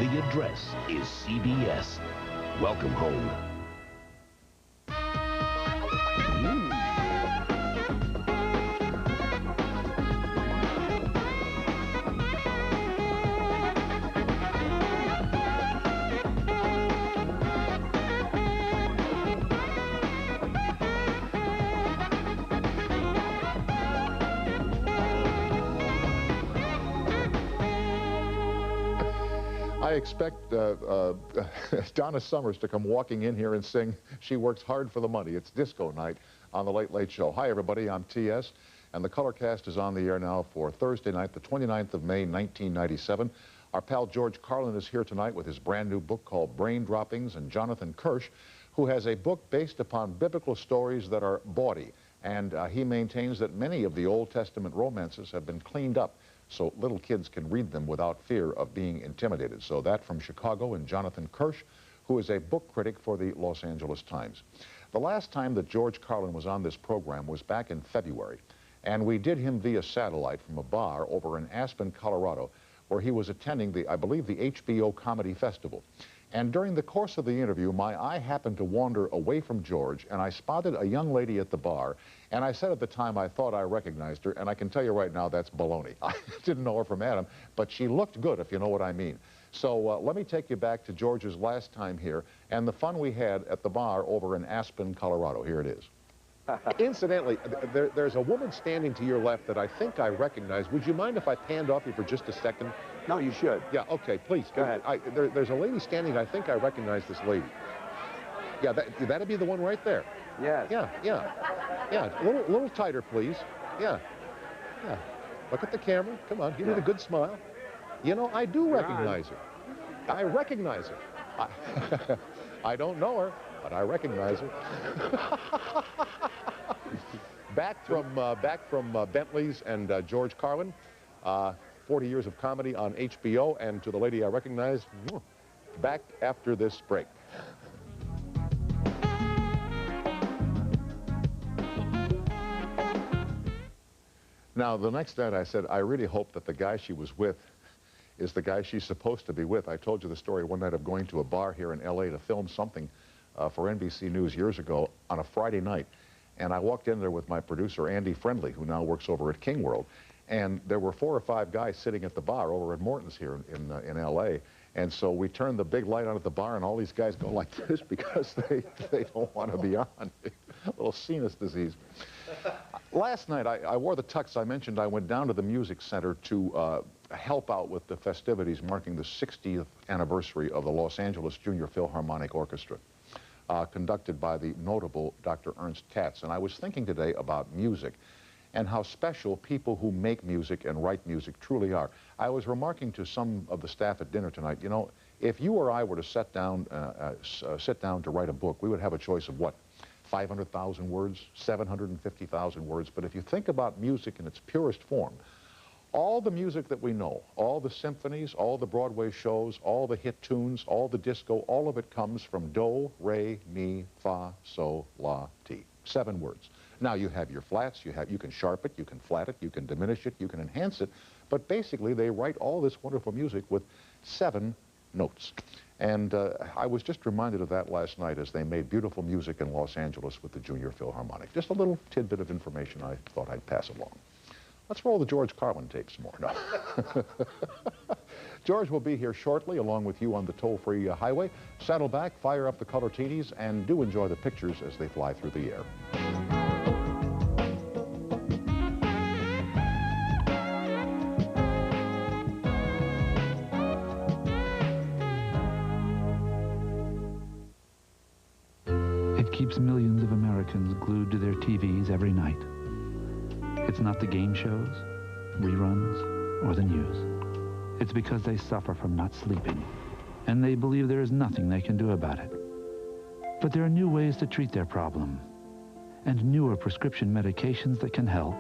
The address is CBS. Welcome home. I expect Donna Summers to come walking in here and sing "She Works Hard for the Money." It's disco night on the Late Late Show. Hi, everybody. I'm T.S., and the color cast is on the air now for Thursday night, the 29th of May, 1997. Our pal George Carlin is here tonight with his brand new book called Brain Droppings, and Jonathan Kirsch, who has a book based upon biblical stories that are bawdy. And he maintains that many of the Old Testament romances have been cleaned up so little kids can read them without fear of being intimidated. So that from Chicago, and Jonathan Kirsch, who is a book critic for the Los Angeles Times. The last time that George Carlin was on this program was back in February, and we did him via satellite from a bar over in Aspen, Colorado, where he was attending I believe the HBO Comedy Festival. And during the course of the interview, my eye happened to wander away from George, and I spotted a young lady at the bar, and I said at the time I thought I recognized her, and I can tell you right now that's baloney. I didn't know her from Adam, but she looked good, if you know what I mean. So let me take you back to George's last time here, and the fun we had at the bar over in Aspen, Colorado. Here it is. Incidentally, there's a woman standing to your left that I think I recognize. Would you mind if I panned off you for just a second? No, you should. Yeah, okay, please. Go ahead. There's a lady standing. I think I recognize this lady. Yeah, that'd be the one right there. Yes. Yeah. A little tighter, please. Yeah. Look at the camera. Come on, give me the good smile. You know, I do recognize her. I recognize her. I don't know her, but I recognize her. Back from Bentley's and George Carlin. 40 years of comedy on HBO, and to the lady I recognize, back after this break. Now, the next night I said, I really hope that the guy she was with is the guy she's supposed to be with. I told you the story one night of going to a bar here in L.A. to film something for NBC News years ago on a Friday night, and I walked in there with my producer, Andy Friendly, who now works over at King World. And there were 4 or 5 guys sitting at the bar over at Morton's here in L.A. And so we turned the big light on at the bar, and all these guys go like this because they don't want to be on. A little sinus disease. Last night, I wore the tux. I mentioned I went down to the Music Center to help out with the festivities marking the 60th anniversary of the Los Angeles Junior Philharmonic Orchestra, conducted by the notable Dr. Ernst Katz. And I was thinking today about music and how special people who make music and write music truly are. I was remarking to some of the staff at dinner tonight, you know, if you or I were to sit down to write a book, we would have a choice of what? 500,000 words, 750,000 words. But if you think about music in its purest form, all the music that we know, all the symphonies, all the Broadway shows, all the hit tunes, all the disco, all of it comes from do, re, mi, fa, sol, la, ti. 7 words. Now you have your flats, you can sharp it, you can flat it, you can diminish it, you can enhance it, but basically they write all this wonderful music with 7 notes. And I was just reminded of that last night as they made beautiful music in Los Angeles with the Junior Philharmonic. Just a little tidbit of information I thought I'd pass along. Let's roll the George Carlin tapes more. No. George will be here shortly along with you on the toll-free highway. Saddle back, fire up the color TVs, and do enjoy the pictures as they fly through the air. It keeps millions of Americans glued to their TVs every night. It's not the game shows, reruns, or the news. It's because they suffer from not sleeping, and they believe there is nothing they can do about it. But there are new ways to treat their problem, and newer prescription medications that can help.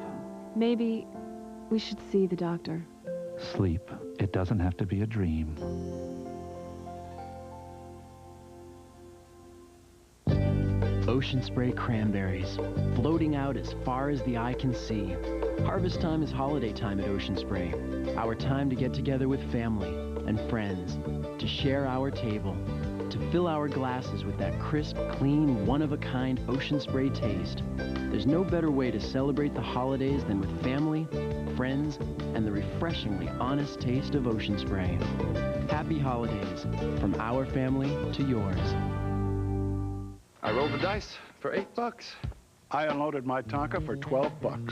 Maybe we should see the doctor. Sleep. It doesn't have to be a dream. Ocean spray cranberries, floating out as far as the eye can see. Harvest time is holiday time at Ocean Spray. Our time to get together with family, and friends, to share our table, to fill our glasses with that crisp, clean, one-of-a-kind ocean spray taste. There's no better way to celebrate the holidays than with family, friends, and the refreshingly honest taste of ocean spray. Happy holidays, from our family to yours. I rolled the dice for $8. I unloaded my Tonka for $12.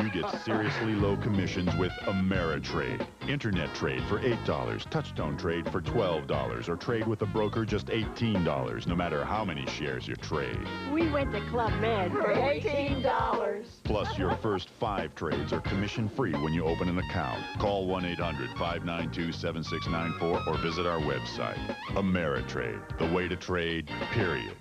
You get seriously low commissions with Ameritrade. Internet trade for $8, touchstone trade for $12, or trade with a broker just $18, no matter how many shares you trade. We went to Club Med for $18. Plus, your first 5 trades are commission-free when you open an account. Call 1-800-592-7694 or visit our website. Ameritrade, the way to trade, period.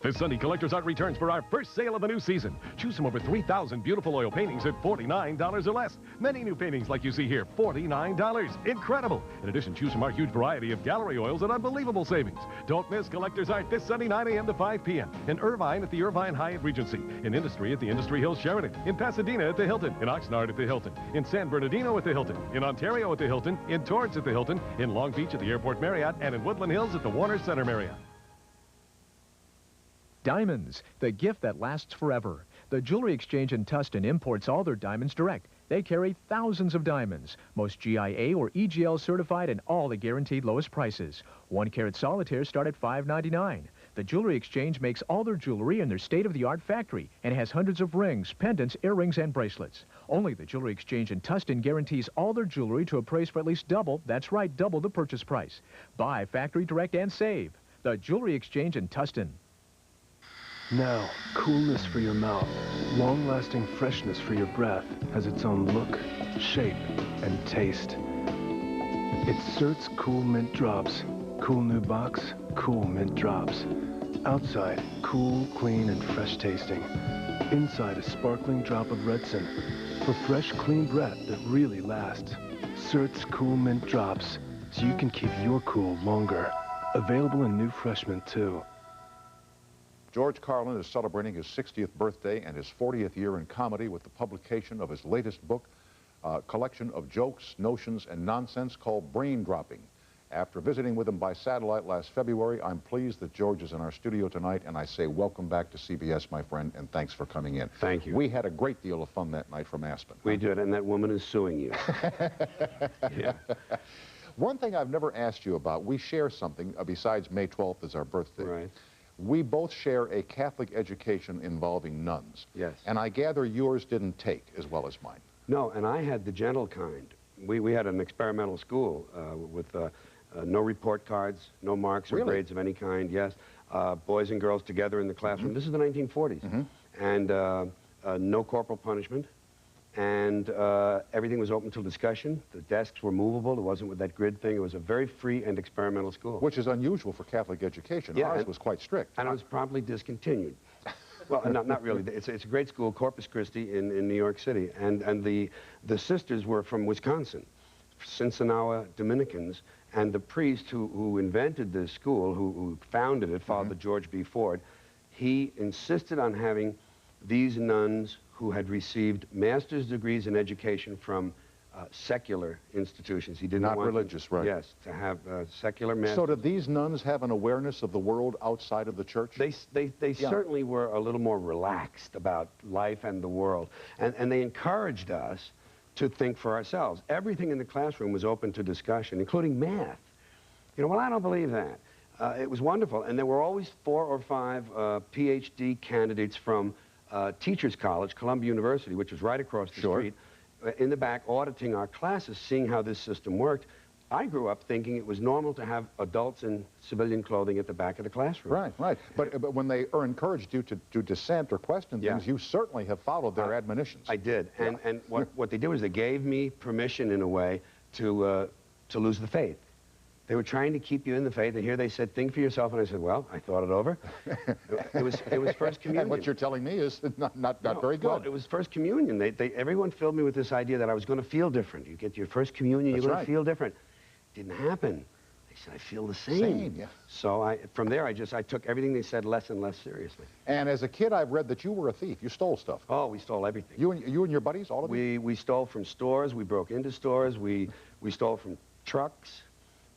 This Sunday, Collector's Art returns for our first sale of the new season. Choose from over 3,000 beautiful oil paintings at $49 or less. Many new paintings like you see here, $49. Incredible! In addition, choose from our huge variety of gallery oils at unbelievable savings. Don't miss Collector's Art this Sunday, 9 a.m. to 5 p.m. In Irvine at the Irvine Hyatt Regency. In Industry at the Industry Hills Sheraton. In Pasadena at the Hilton. In Oxnard at the Hilton. In San Bernardino at the Hilton. In Ontario at the Hilton. In Torrance at the Hilton. In Long Beach at the Airport Marriott. And in Woodland Hills at the Warner Center Marriott. Diamonds, the gift that lasts forever. The Jewelry Exchange in Tustin imports all their diamonds direct. They carry thousands of diamonds, most GIA or EGL certified, and all the guaranteed lowest prices. 1-carat solitaires start at $5.99. The Jewelry Exchange makes all their jewelry in their state-of-the-art factory and has hundreds of rings, pendants, earrings, and bracelets. Only the Jewelry Exchange in Tustin guarantees all their jewelry to a price for at least double, that's right, double the purchase price. Buy factory direct and save. The Jewelry Exchange in Tustin. Now, coolness for your mouth, long-lasting freshness for your breath has its own look, shape, and taste. It's Cert's Cool Mint Drops. Cool new box, cool mint drops. Outside, cool, clean, and fresh tasting. Inside, a sparkling drop of Redson for fresh, clean breath that really lasts. Cert's Cool Mint Drops, so you can keep your cool longer. Available in new fresh mint, too. George Carlin is celebrating his 60th birthday and his 40th year in comedy with the publication of his latest book, a collection of jokes, notions, and nonsense called Brain Dropping. After visiting with him by satellite last February, I'm pleased that George is in our studio tonight, and I say welcome back to CBS, my friend, and thanks for coming in. Thank you. We had a great deal of fun that night from Aspen. We did, and that woman is suing you. Yeah. One thing I've never asked you about, we share something besides May 12th is our birthday. Right. We both share a Catholic education involving nuns. Yes. And I gather yours didn't take as well as mine. No, and I had the gentle kind. We had an experimental school with no report cards, no marks or grades of any kind, yes. Boys and girls together in the classroom. This is the 1940s. And no corporal punishment. And everything was open to discussion. The desks were movable. It wasn't with that grid thing. It was a very free and experimental school. Which is unusual for Catholic education. Yeah, ours was quite strict. And it was promptly discontinued. Well, not really. It's a great school, Corpus Christi in New York City. And the sisters were from Wisconsin, Cincinnati Dominicans. And the priest who invented this school, who founded it, Father George B. Ford, he insisted on having these nuns who had received master's degrees in education from secular institutions. He didn't want religious, right? Yes, to have secular master's. So did these nuns have an awareness of the world outside of the church? They certainly were a little more relaxed about life and the world. And they encouraged us to think for ourselves. Everything in the classroom was open to discussion, including math. You know, well, I don't believe that. It was wonderful. And there were always 4 or 5 PhD candidates from Teachers College, Columbia University, which was right across the street, in the back, auditing our classes, seeing how this system worked. I grew up thinking it was normal to have adults in civilian clothing at the back of the classroom. Right, right. But when they encouraged you to dissent or question things, you certainly have followed their admonitions. I did. And what they did was they gave me permission, in a way, to lose the faith. They were trying to keep you in the faith, and here they said, think for yourself, and I said, well, I thought it over. It was First Communion. And what you're telling me is not very good. Well, it was First Communion. Everyone filled me with this idea that I was going to feel different. You get your First Communion, you're going to feel different. Didn't happen. I said, I feel the same. Same, yeah. So from there, I took everything they said less and less seriously. And as a kid, I've read that you were a thief. You stole stuff. Oh, we stole everything. You and your buddies, all of you? We stole from stores. We broke into stores. We stole from trucks.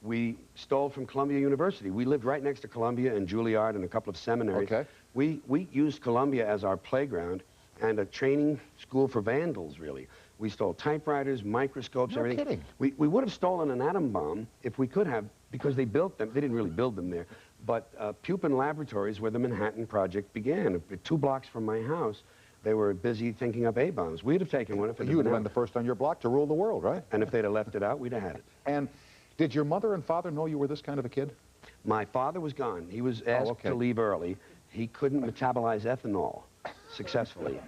We stole from Columbia University. We lived right next to Columbia and Juilliard and a couple of seminaries. Okay. We used Columbia as our playground and a training school for vandals, really. We stole typewriters, microscopes, everything. Kidding. We would have stolen an atom bomb if we could have, because they built them. They didn't really build them there. But Pupin Laboratories, where the Manhattan Project began, 2 blocks from my house, they were busy thinking up A-bombs. We'd have taken one if it You would have been the first on your block to rule the world, right? And if they'd have left it out, we'd have had it. And did your mother and father know you were this kind of a kid? My father was gone. He was asked to leave early. He couldn't metabolize ethanol successfully.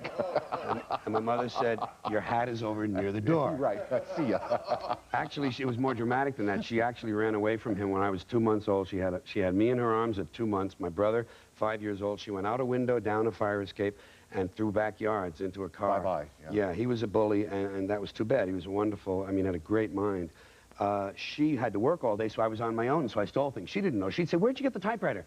And my mother said, your hat is over near the door. Right, see ya. Actually, it was more dramatic than that. She actually ran away from him when I was 2 months old. She had me in her arms at 2 months. My brother, 5 years old. She went out a window, down a fire escape, and through backyards into a car. Bye-bye. Yeah, he was a bully, and that was too bad. He was wonderful. I mean, had a great mind. She had to work all day, so I was on my own, so I stole things. She didn't know. She'd say, where'd you get the typewriter?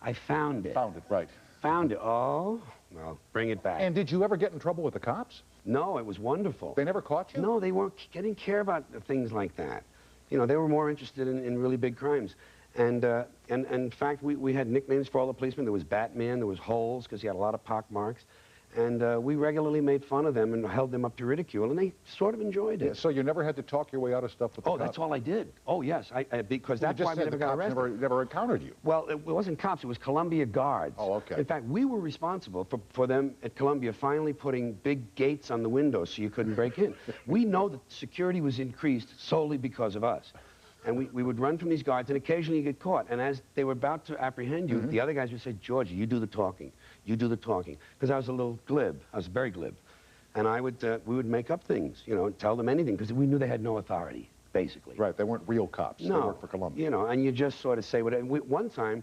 I found it. Found it, right. Found it. Oh, well, bring it back. And did you ever get in trouble with the cops? No, it was wonderful. They never caught you? No, they didn't care about things like that. You know, they were more interested in really big crimes. And in fact, we had nicknames for all the policemen. There was Batman, there was Holes, because he had a lot of pock marks. And we regularly made fun of them and held them up to ridicule, and they sort of enjoyed it. Yeah, so you never had to talk your way out of stuff with the cops? Oh, that's all I did. Oh, yes, because that's why we never got arrested. Never encountered you. Well, it wasn't cops, it was Columbia guards. Oh, okay. In fact, we were responsible for them at Columbia finally putting big gates on the windows so you couldn't break in. We know that security was increased solely because of us. And we would run from these guards, and occasionally you get caught. And as they were about to apprehend you, the other guys would say, Georgie, you do the talking. You do the talking. Because I was a little glib. I was very glib. And we would make up things, you know, and tell them anything, because we knew they had no authority, basically. Right, they weren't real cops. No. They worked for Columbia. You know, and you just sort of say whatever. One time,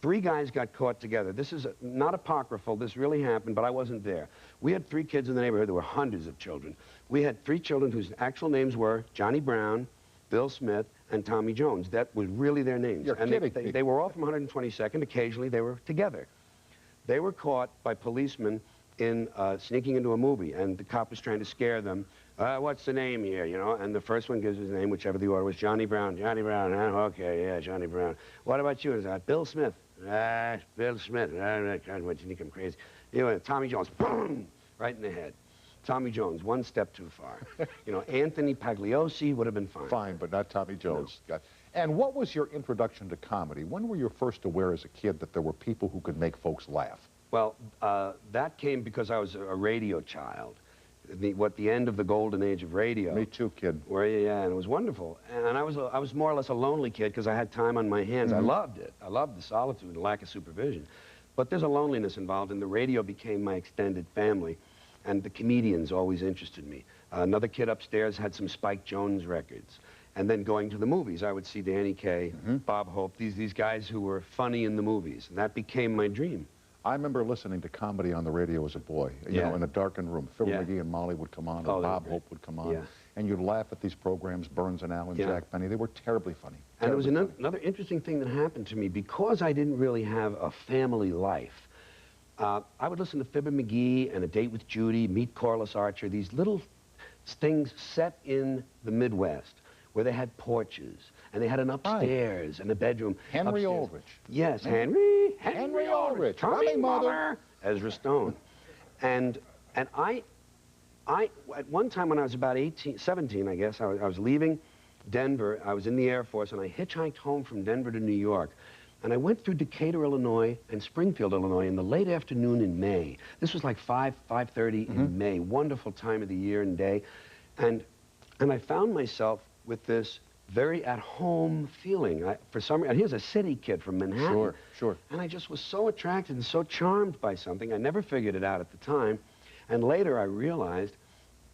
3 guys got caught together. This is not apocryphal. This really happened, but I wasn't there. We had 3 kids in the neighborhood. There were hundreds of children. We had 3 children whose actual names were Johnny Brown, Bill Smith, and Tommy Jones. That was really their names. You're kidding me. They were all from 122nd. Occasionally, they were together. They were caught by policemen in sneaking into a movie, and the cop was trying to scare them. What's the name here, you know? And the first one gives his name, whichever the order was. Johnny Brown. Johnny Brown. Okay, yeah, Johnny Brown. What about you? Bill Smith. Bill Smith. God, what, you think I'm crazy? You know, Tommy Jones. Boom! Right in the head. Tommy Jones, 1 step too far. You know, Anthony Pagliossi would have been fine. Fine, but not Tommy Jones. No. And what was your introduction to comedy? When were you first aware as a kid that there were people who could make folks laugh? Well, that came because I was a radio child. The end of the golden age of radio. Me too, kid. Yeah, and it was wonderful. And I was more or less a lonely kid because I had time on my hands. I loved it. I loved the solitude and lack of supervision. But there's a loneliness involved, and the radio became my extended family. And the comedians always interested me. Another kid upstairs had some Spike Jones records. And then going to the movies, I would see Danny Kaye, Bob Hope, these guys who were funny in the movies. And that became my dream. I remember listening to comedy on the radio as a boy, you know, in a darkened room. Phil McGee and Molly would come on, or Bob Hope would come on. And you'd laugh at these programs, Burns and Allen, Jack Benny. They were terribly funny. And there was another interesting thing that happened to me. Because I didn't really have a family life, I would listen to Fibber McGee and A Date with Judy, Meet Corliss Archer, these little things set in the Midwest where they had porches and they had an upstairs and a bedroom. Henry upstairs. Ulrich. Yes, Henry Ulrich. Tommy Mother. Ezra Stone. And I, at one time when I was about 17, I guess, I was leaving Denver. I was in the Air Force, and I hitchhiked home from Denver to New York. And I went through Decatur, Illinois, and Springfield, Illinois, in the late afternoon in May. This was like 5:30 in May. Wonderful time of the year and day. And I found myself with this very at-home feeling. And here's a city kid from Manhattan. Sure. And I just was so attracted and so charmed by something. I never figured it out at the time. And later I realized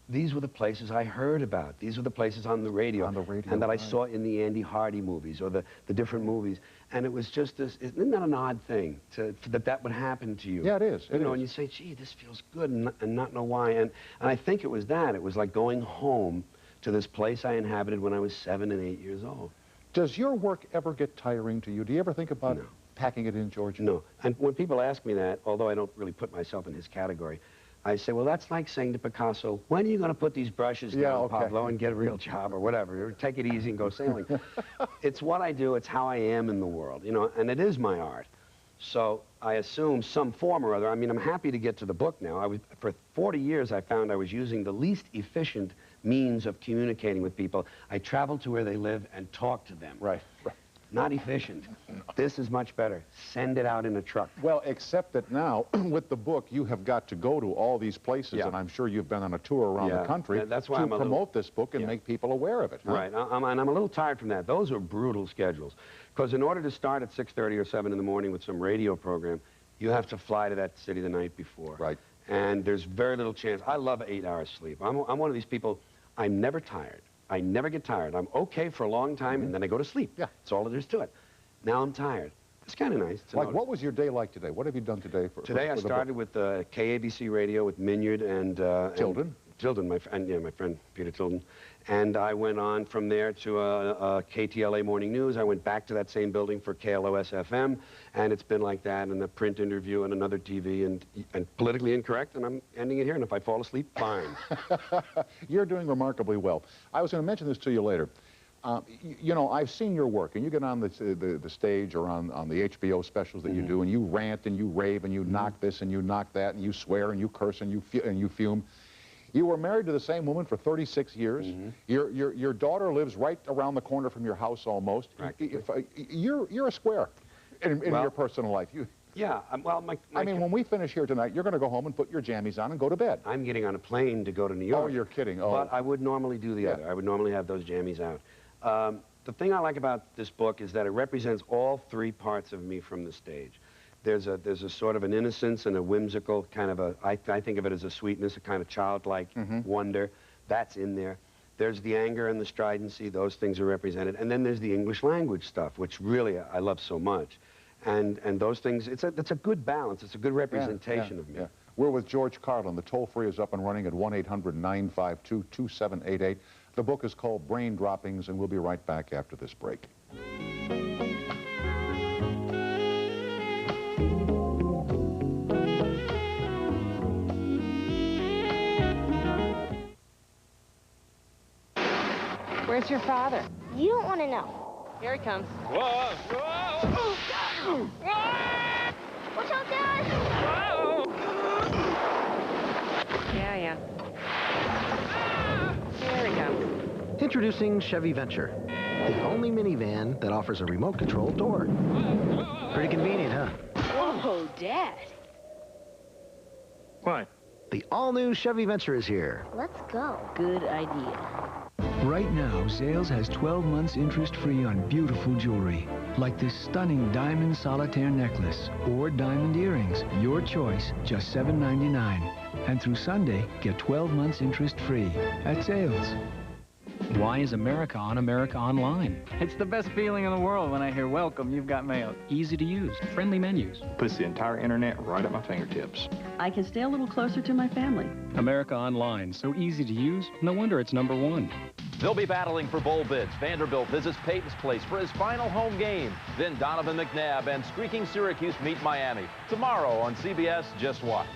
these were the places I heard about. These were the places on the radio. And that I saw in the Andy Hardy movies or the different movies. And it was just this, isn't that an odd thing, that would happen to you? Yeah, it is. You know, and you say, gee, this feels good, and not know why. And I think it was that. It was like going home to this place I inhabited when I was 7 and 8 years old. Does your work ever get tiring to you? Do you ever think about packing it in, George? No. And when people ask me that, although I don't really put myself in his category, I say, well, that's like saying to Picasso, when are you going to put these brushes down, Pablo, and get a real job or whatever? Or take it easy and go sailing. It's what I do. It's how I am in the world, you know, and it is my art. So I assume some form or other. I mean, I'm happy to get to the book now. For 40 years, I found I was using the least efficient means of communicating with people. I travel to where they live and talk to them. Right. Not efficient. This is much better. Send it out in a truck. Well, except that now, with the book, you have got to go to all these places, and I'm sure you've been on a tour around the country that's why to I'm promote this book and make people aware of it. Huh? Right, and I'm a little tired from that. Those are brutal schedules. Because in order to start at 6:30 or 7 in the morning with some radio program, you have to fly to that city the night before. Right. And there's very little chance. I love 8 hours sleep. I'm one of these people, I'm never tired. I never get tired. I'm okay for a long time, and then I go to sleep. Yeah. That's all there is to it. Now I'm tired. It's kind of nice to Like, what was your day like today? What have you done today? Today I started with KABC Radio with Minyard and... Tilden? Tilden, my friend Peter Tilden. And I went on from there to KTLA Morning News. I went back to that same building for KLOS-FM, and it's been like that, and a print interview and another TV, and Politically Incorrect, and I'm ending it here, and if I fall asleep, fine. You're doing remarkably well. I was going to mention this to you later. You know, I've seen your work, and you get on the stage or on the HBO specials that you do, and you rant and you rave and you knock this and you knock that and you swear and you curse and you fume. You were married to the same woman for 36 years. Your daughter lives right around the corner from your house almost. You're a square in your personal life. Well, I mean, when we finish here tonight, you're going to go home and put your jammies on and go to bed. I'm getting on a plane to go to New York. Oh, you're kidding. Oh. But I would normally do the other. I would normally have those jammies out. The thing I like about this book is that it represents all three parts of me from the stage. There's a sort of an innocence and a whimsical kind of I think of it as a sweetness, a kind of childlike wonder. That's in there. There's the anger and the stridency. Those things are represented. And then there's the English language stuff, which really I love so much. And those things, it's a good balance. It's a good representation of me. Yeah. We're with George Carlin. The toll-free is up and running at 1-800-952-2788. The book is called Brain Droppings, and we'll be right back after this break. Where's your father? You don't want to know. Here he comes. Whoa! Whoa! Watch out, Dad! Whoa! Yeah. Here he comes. Introducing Chevy Venture, the only minivan that offers a remote-controlled door. Pretty convenient, huh? Whoa, Dad. What? The all-new Chevy Venture is here. Let's go. Good idea. Right now, Zales has 12 months interest-free on beautiful jewelry, like this stunning diamond solitaire necklace or diamond earrings. Your choice, just $7.99. And through Sunday, get 12 months interest-free at Zales. Why is America on America Online? It's the best feeling in the world when I hear, welcome, you've got mail. Easy to use, friendly menus. Puts the entire internet right at my fingertips. I can stay a little closer to my family. America Online, so easy to use, no wonder it's #1. They'll be battling for bowl bids. Vanderbilt visits Peyton's Place for his final home game. Then Donovan McNabb and streaking Syracuse meet Miami. Tomorrow on CBS, just watch.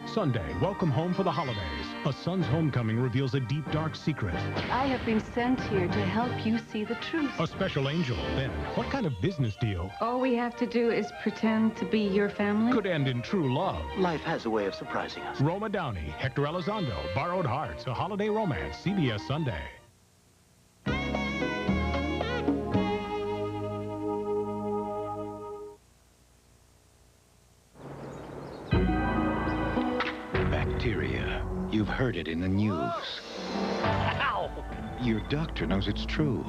Sunday, welcome home for the holidays. A son's homecoming reveals a deep, dark secret. I have been sent here to help you see the truth. A special angel. Then, what kind of business deal All we have to do is pretend to be your family. could end in true love? Life has a way of surprising us. Roma Downey, Hector Elizondo, Borrowed Hearts, a holiday romance, CBS Sunday. Bacteria. You've heard it in the news. Ow! Your doctor knows it's true.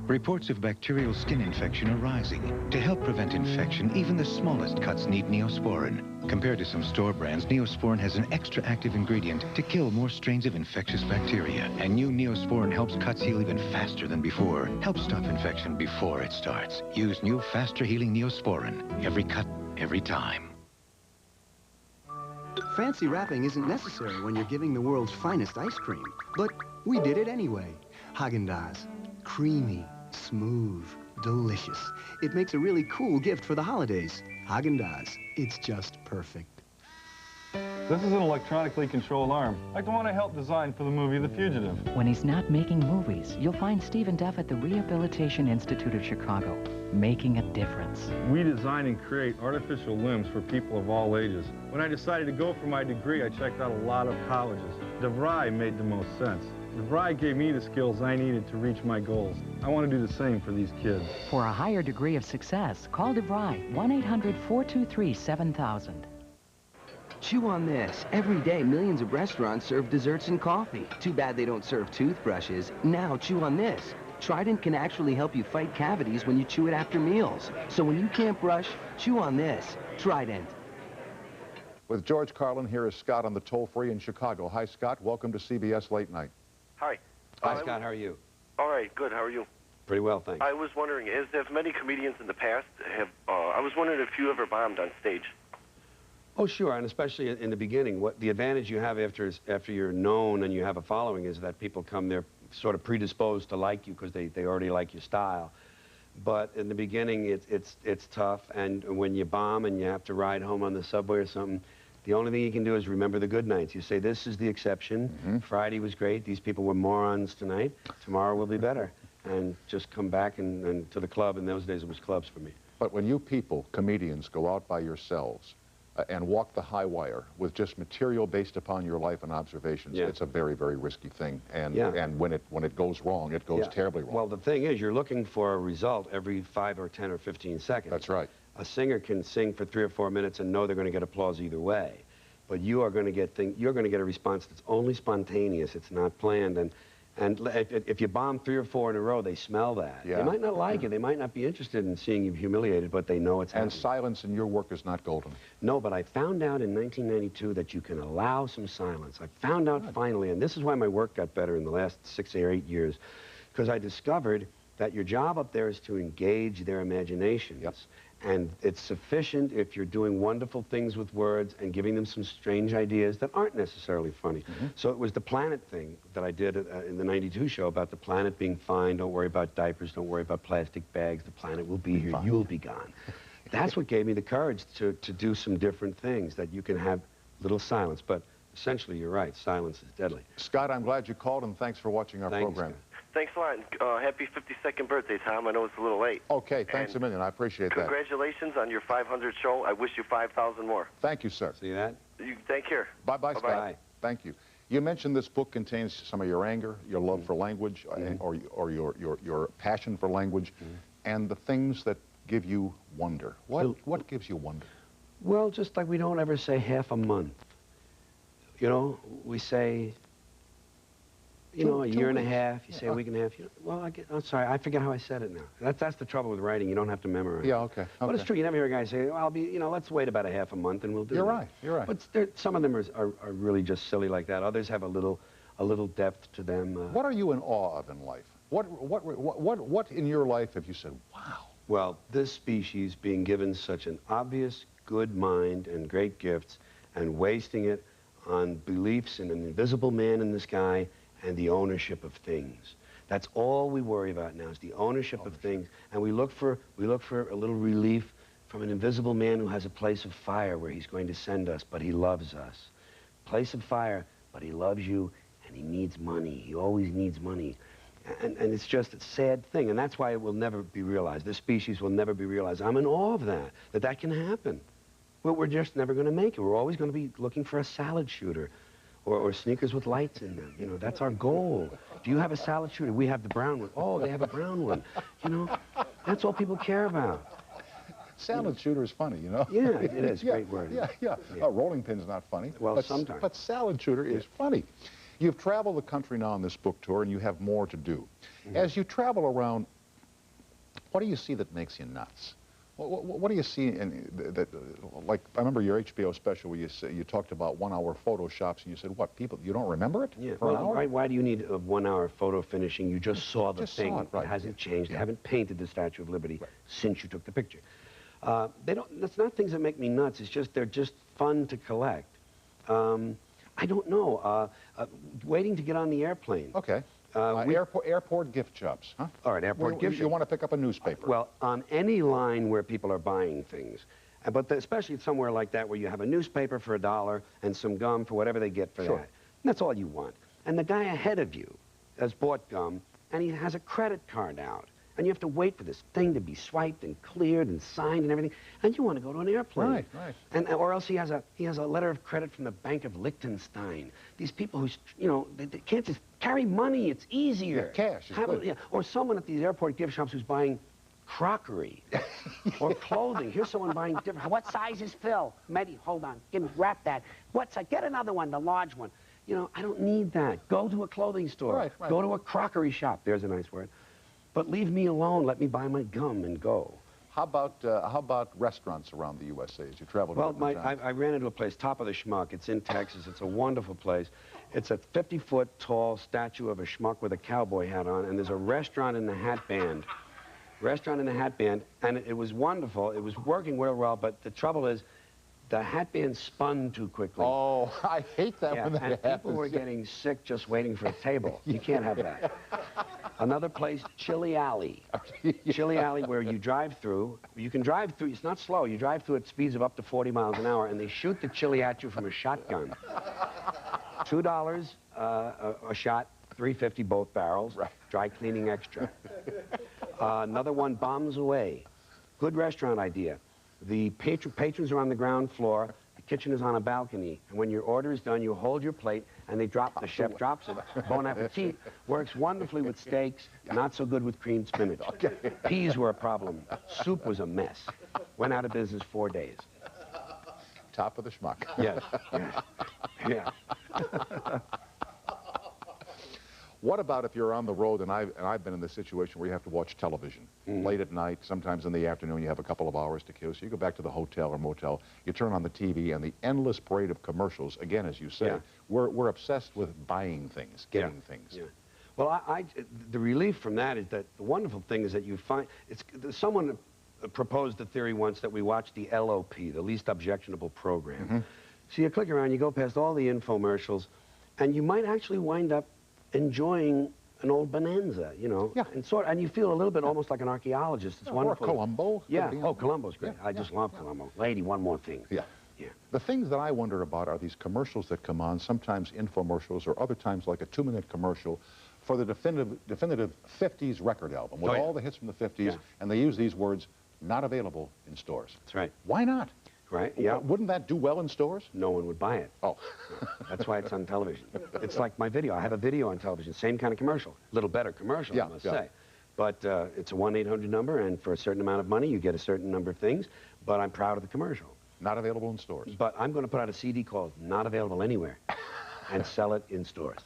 Reports of bacterial skin infection are rising. To help prevent infection, even the smallest cuts need Neosporin. Compared to some store brands, Neosporin has an extra active ingredient to kill more strains of infectious bacteria. And new Neosporin helps cuts heal even faster than before. Helps stop infection before it starts. Use new, faster healing Neosporin. Every cut, every time. Fancy wrapping isn't necessary when you're giving the world's finest ice cream. But we did it anyway. Haagen-Dazs. Creamy, smooth, delicious. It makes a really cool gift for the holidays. Haagen-Dazs, it's just perfect. This is an electronically controlled arm, like the one I helped design for the movie The Fugitive. When he's not making movies, you'll find Stephen Duff at the Rehabilitation Institute of Chicago, making a difference. We design and create artificial limbs for people of all ages. When I decided to go for my degree, I checked out a lot of colleges. DeVry made the most sense. DeVry gave me the skills I needed to reach my goals. I want to do the same for these kids. For a higher degree of success, call DeVry, 1-800-423-7000. Chew on this. Every day, millions of restaurants serve desserts and coffee. Too bad they don't serve toothbrushes. Now, chew on this. Trident can actually help you fight cavities when you chew it after meals. So when you can't brush, chew on this. Trident. With George Carlin, here is Scott on the toll-free in Chicago. Hi, Scott. Welcome to CBS Late Night. Hi. Hi, Scott. How are you? All right, good. How are you? Pretty well, thanks. I was wondering, as have many comedians in the past, I was wondering if you ever bombed on stage. Oh, sure, and especially in the beginning. What the advantage you have after you're known and you have a following is that people come there sort of predisposed to like you because they already like your style. But in the beginning, it's tough, and when you bomb and you have to ride home on the subway or something, the only thing you can do is remember the good nights. You say, this is the exception. Friday was great. These people were morons tonight. Tomorrow will be better. And just come back and to the club. In those days, it was clubs for me. But when you people, comedians, go out by yourselves and walk the high wire with just material based upon your life and observations, it's a very, very risky thing. And when it goes wrong, it goes terribly wrong. Well, the thing is, you're looking for a result every 5 or 10 or 15 seconds. That's right. A singer can sing for 3 or 4 minutes and know they're going to get applause either way. But you are going to get a response that's only spontaneous. It's not planned. And if you bomb 3 or 4 in a row, they smell that. They might not like it. They might not be interested in seeing you humiliated, but they know it's happening. And silence in your work is not golden. No, but I found out in 1992 that you can allow some silence. I found out finally, and this is why my work got better in the last 6 or 8 years, because I discovered that your job up there is to engage their imaginations. And it's sufficient if you're doing wonderful things with words and giving them some strange ideas that aren't necessarily funny. So it was the planet thing that I did in the '92 show about the planet being fine. Don't worry about diapers. Don't worry about plastic bags. The planet will be here. You'll be gone. That's what gave me the courage to do some different things, that you can have little silence. But essentially, you're right. Silence is deadly. Scott, I'm glad you called, and thanks for watching our program. Thanks a lot. Happy 52nd birthday, Tom. I know it's a little late. Okay, thanks a million. I appreciate that. Congratulations on your 500th show. I wish you 5,000 more. Thank you, sir. See that? Take care. Bye-bye, Scott. Bye-bye. Thank you. You mentioned this book contains some of your anger, your love for language, or your passion for language, and the things that give you wonder. What gives you wonder? Well, just like we don't ever say half a month. You know, we say, you know, a year and a half. You say a week and a half. Well, I'm sorry, I forget how I said it now. That's the trouble with writing. You don't have to memorize. Yeah, okay. But it's true. You never hear a guy say, well, let's wait about a half a month and we'll do it. You're right. You're right. But some of them are really just silly like that. Others have a little depth to them. What are you in awe of in life? What in your life have you said, wow? Well, this species being given such an obvious good mind and great gifts and wasting it on beliefs in an invisible man in the sky and the ownership of things. That's all we worry about now, is the ownership of things. And we look for a little relief from an invisible man who has a place of fire where he's going to send us, but he loves us. Place of fire, but he loves you, and he needs money. He always needs money. And it's just a sad thing, and that's why it will never be realized. This species will never be realized. I'm in awe of that can happen. Well, we're just never going to make it. We're always going to be looking for a salad shooter. Or sneakers with lights in them. You know, that's our goal. Do you have a salad shooter? We have the brown one. Oh, they have a brown one. You know, that's all people care about. Salad shooter is funny, you know? Yeah, it is. Great word. Yeah. Rolling pin's not funny. Well, but, sometimes. But salad shooter is funny. You've traveled the country now on this book tour, and you have more to do. As you travel around, what do you see that makes you nuts? What do you see like, I remember your HBO special where you talked about 1 hour photoshops, and you said, what, people, you don't remember it? Yeah, for an hour? Why do you need a 1 hour photo finishing? You just saw the thing. It hasn't changed. They haven't painted the Statue of Liberty since you took the picture. That's not things that make me nuts. It's just, they're just fun to collect. I don't know. Waiting to get on the airplane. Okay. Airport gift shops, huh? All right, airport gift shops. You want to pick up a newspaper. Well, on any line where people are buying things, but especially somewhere like that where you have a newspaper for $1 and some gum for whatever they get for that. And that's all you want. And the guy ahead of you has bought gum, and he has a credit card out. And you have to wait for this thing to be swiped and cleared and signed and everything. And you want to go to an airplane. Right. And or else he has a letter of credit from the Bank of Liechtenstein. These people who, you know, they can't just carry money. It's easier. Yeah, cash is good. Yeah. Or someone at these airport gift shops who's buying crockery or clothing. Here's someone buying different. What size is Phil? Medi, hold on. Wrap that. Get another one, the large one. You know, I don't need that. Go to a clothing store. Right. Go to a crockery shop. There's a nice word. But leave me alone. Let me buy my gum and go. How about restaurants around the USA as you travel to different towns? I ran into a place, Top of the Schmuck. It's in Texas. It's a wonderful place. It's a 50-foot tall statue of a schmuck with a cowboy hat on, and there's a restaurant in the Hat Band. And it was wonderful. It was working real well, but the trouble is, the Hat Band spun too quickly. Oh, I hate that when that happens. People were getting sick just waiting for a table. You can't have that. Another place, Chili Alley. Chili Alley, where you drive through. You can drive through. It's not slow. You drive through at speeds of up to 40 miles an hour, and they shoot the chili at you from a shotgun. $2 a shot, $3.50 both barrels. Right. Dry cleaning extra. Another one, Bombs Away. Good restaurant idea. The patrons are on the ground floor. The kitchen is on a balcony. And when your order is done, you hold your plate, and the chef drops it. Bon appetit. Works wonderfully with steaks, not so good with creamed spinach. Peas were a problem. Soup was a mess. Went out of business 4 days. Top of the Schmuck. Yes. Yeah. What about if you're on the road, and I've been in this situation where you have to watch television late at night, sometimes in the afternoon, you have a couple of hours to kill, so you go back to the hotel or motel, you turn on the TV, and the endless parade of commercials, again, as you say, we're obsessed with buying things, getting things. Yeah. Well, the relief from that is that the wonderful thing is that you find, someone proposed the theory once that we watch the LOP, the least objectionable program. So you click around, you go past all the infomercials, and you might actually wind up enjoying an old bonanza, you know. Yeah. And you feel a little bit almost like an archaeologist. It's wonderful. Or Columbo. Yeah. Oh, Columbo's great. I just love Columbo. Lady, one more thing. Yeah. The things that I wonder about are these commercials that come on, sometimes infomercials, or other times like a 2-minute commercial for the definitive 50s record album with all the hits from the 50s, and they use these words, not available in stores. That's right. Why not? Right, yeah. Wouldn't that do well in stores? No one would buy it. Oh. That's why it's on television. It's like my video. I have a video on television, same kind of commercial. A little better commercial, I must say. But it's a 1-800 number, and for a certain amount of money, you get a certain number of things, but I'm proud of the commercial. Not available in stores. But I'm going to put out a CD called Not Available Anywhere and sell it in stores.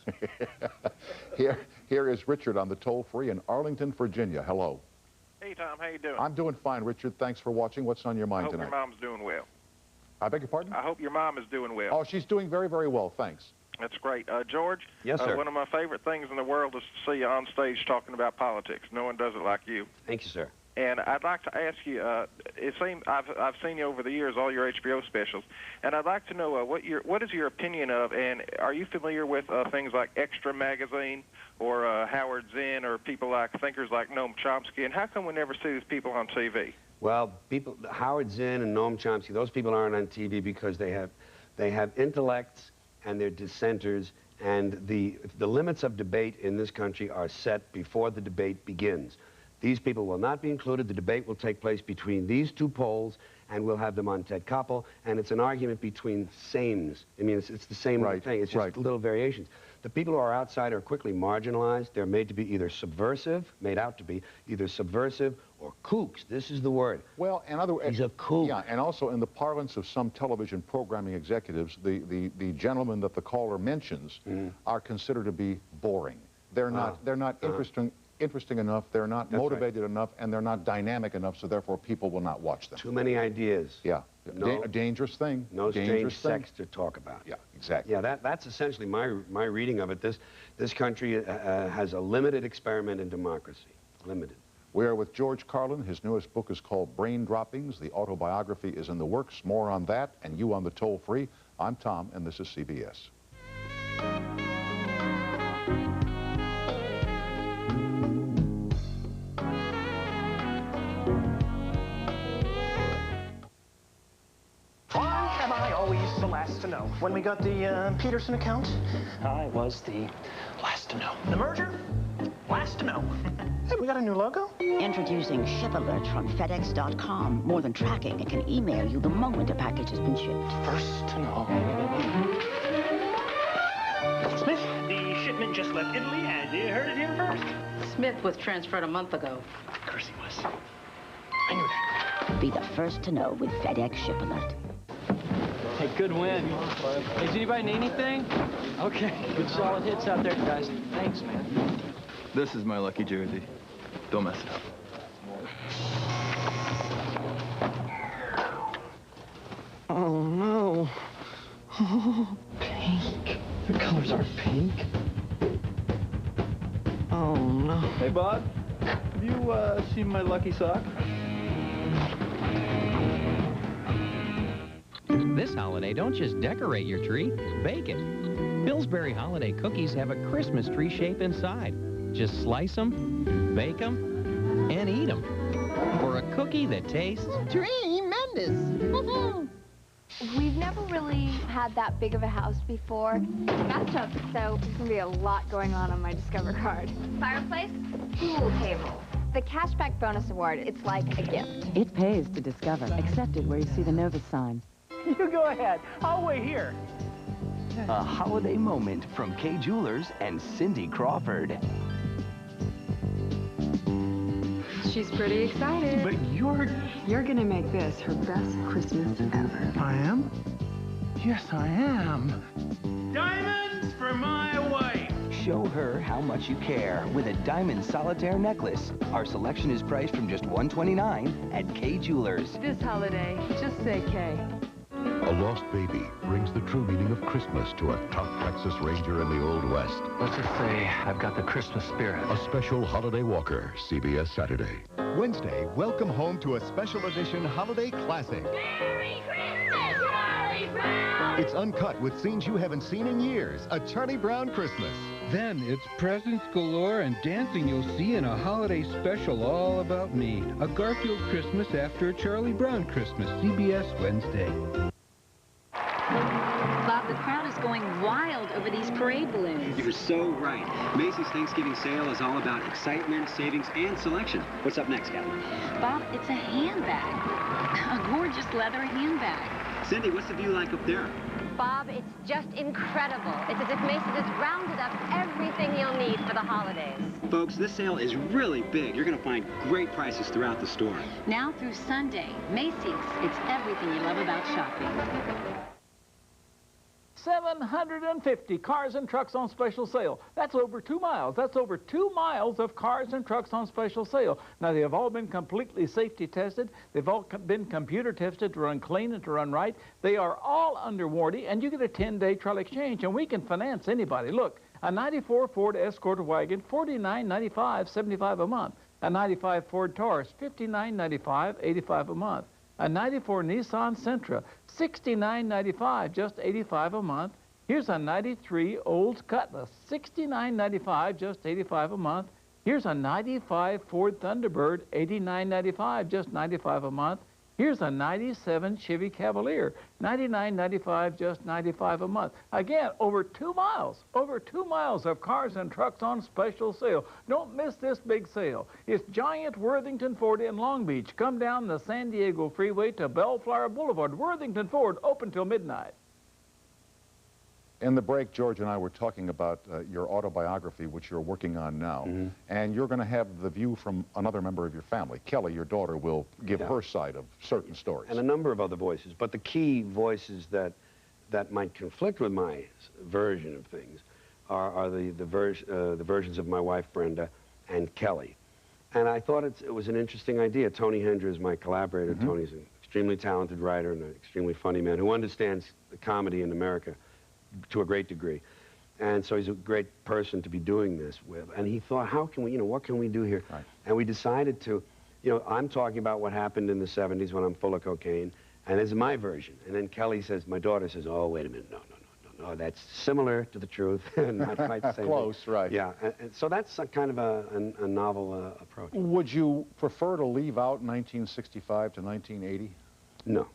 Here is Richard on the toll-free in Arlington, Virginia. Hello. Hey, Tom. How you doing? I'm doing fine, Richard. Thanks for watching. What's on your mind tonight? I hope your mom's doing well. I beg your pardon? I hope your mom is doing well. Oh, she's doing very, very well. Thanks. That's great. George? Yes, sir. One of my favorite things in the world is to see you on stage talking about politics. No one does it like you. Thank you, sir. And I'd like to ask you, it seems I've seen you over the years, all your HBO specials, and I'd like to know what is your opinion of, and are you familiar with things like Extra Magazine or Howard Zinn or people like thinkers like Noam Chomsky, and how come we never see these people on TV? Well, Howard Zinn and Noam Chomsky, those people aren't on TV because they have intellects and they're dissenters, and the limits of debate in this country are set before the debate begins. These people will not be included. The debate will take place between these two poles, and we'll have them on Ted Koppel, and it's an argument between sames. I mean, it's the same thing. It's just little variations. The people who are outside are quickly marginalized. They're made to be either subversive, made out to be either subversive or kooks. This is the word. Well, in other words, he's a kook. Yeah, and also in the parlance of some television programming executives, the gentlemen that the caller mentions are considered to be boring. They're not interesting enough, they're not motivated enough, and they're not dynamic enough, so therefore people will not watch them. Too many ideas. Yeah. A dangerous thing. No strange sex to talk about. Yeah, exactly. Yeah, that's essentially my reading of it. This country has a limited experiment in democracy. Limited. We are with George Carlin. His newest book is called Brain Droppings. The autobiography is in the works. More on that, and you on the toll-free. I'm Tom, and this is CBS. to know. When we got the Peterson account, I was the last to know. The merger, last to know. Hey, we got a new logo? Introducing Ship Alert from FedEx.com. More than tracking, it can email you the moment a package has been shipped. First to know. Smith, the shipment just left Italy, and you heard it here first. Smith was transferred a month ago. Of course he was. I knew that. Be the first to know with FedEx Ship Alert. Hey, good win. Hey, does anybody need anything? Okay, good solid hits out there, guys. Thanks, man. This is my lucky jersey. Don't mess it up. Oh, no. Oh, pink. The colors aren't pink. Oh, no. Hey, Bob. Have you seen my lucky sock? This holiday, don't just decorate your tree, bake it. Pillsbury holiday cookies have a Christmas tree shape inside. Just slice them, bake them, and eat them. For a cookie that tastes tremendous. We've never really had that big of a house before. Bathtub, so there's gonna be a lot going on my Discover card. Fireplace, pool table. The Cashback Bonus Award, it's like a gift. It pays to Discover. Accepted where you see the Novus sign. You go ahead. I'll wait here. A holiday moment from Kay Jewelers and Cindy Crawford. She's pretty excited. But you're gonna make this her best Christmas ever. I am? Yes, I am. Diamonds for my wife. Show her how much you care with a diamond solitaire necklace. Our selection is priced from just $129 at Kay Jewelers. This holiday, just say Kay. A lost baby brings the true meaning of Christmas to a tough Texas Ranger in the Old West. Let's just say I've got the Christmas spirit. A special holiday walker, CBS Saturday. Wednesday, welcome home to a special edition holiday classic. Merry Christmas, Charlie Brown! It's uncut with scenes you haven't seen in years. A Charlie Brown Christmas. Then it's presents galore and dancing you'll see in a holiday special all about me. A Garfield Christmas after a Charlie Brown Christmas, CBS Wednesday. Bob, the crowd is going wild over these parade balloons. You're so right. Macy's Thanksgiving sale is all about excitement, savings, and selection. What's up next, Carlin? Bob, it's a handbag. A gorgeous leather handbag. Cindy, what's the view like up there? Bob, it's just incredible. It's as if Macy's has rounded up everything you'll need for the holidays. Folks, this sale is really big. You're going to find great prices throughout the store. Now through Sunday, Macy's, it's everything you love about shopping. 750 cars and trucks on special sale. That's over 2 miles. That's over 2 miles of cars and trucks on special sale. Now, they have all been completely safety tested. They've all been computer tested to run clean and to run right. They are all under warranty, and you get a 10-day trial exchange, and we can finance anybody. Look, a 94 Ford Escort wagon, $49.95, $75 a month. A 95 Ford Taurus, $59.95, $85 a month. A 94 Nissan Sentra, $69.95, just $85 a month. Here's a 93 Olds Cutlass, $69.95, just $85 a month. Here's a 95 Ford Thunderbird, $89.95, just $95 a month. Here's a 97 Chevy Cavalier, $99.95, just $95 a month. Again, over 2 miles of cars and trucks on special sale. Don't miss this big sale. It's Giant Worthington Ford in Long Beach. Come down the San Diego Freeway to Bellflower Boulevard. Worthington Ford, open till midnight. In the break, George and I were talking about your autobiography, which you're working on now. And you're going to have the view from another member of your family. Kelly, your daughter, will give her side of certain stories. And a number of other voices. But the key voices that might conflict with my version of things are the versions of my wife, Brenda, and Kelly. And I thought it was an interesting idea. Tony Hendra is my collaborator. Tony's an extremely talented writer and an extremely funny man who understands the comedy in America to a great degree. And so he's a great person to be doing this with. And he thought, how can we, what can we do here? Right. And we decided to, I'm talking about what happened in the 70s when I'm full of cocaine, and this is my version. And then Kelly says, my daughter says, oh, wait a minute, no, that's similar to the truth. And not quite the same. Close, right. Yeah, and so that's a kind of a novel approach. Would you prefer to leave out 1965 to 1980? No.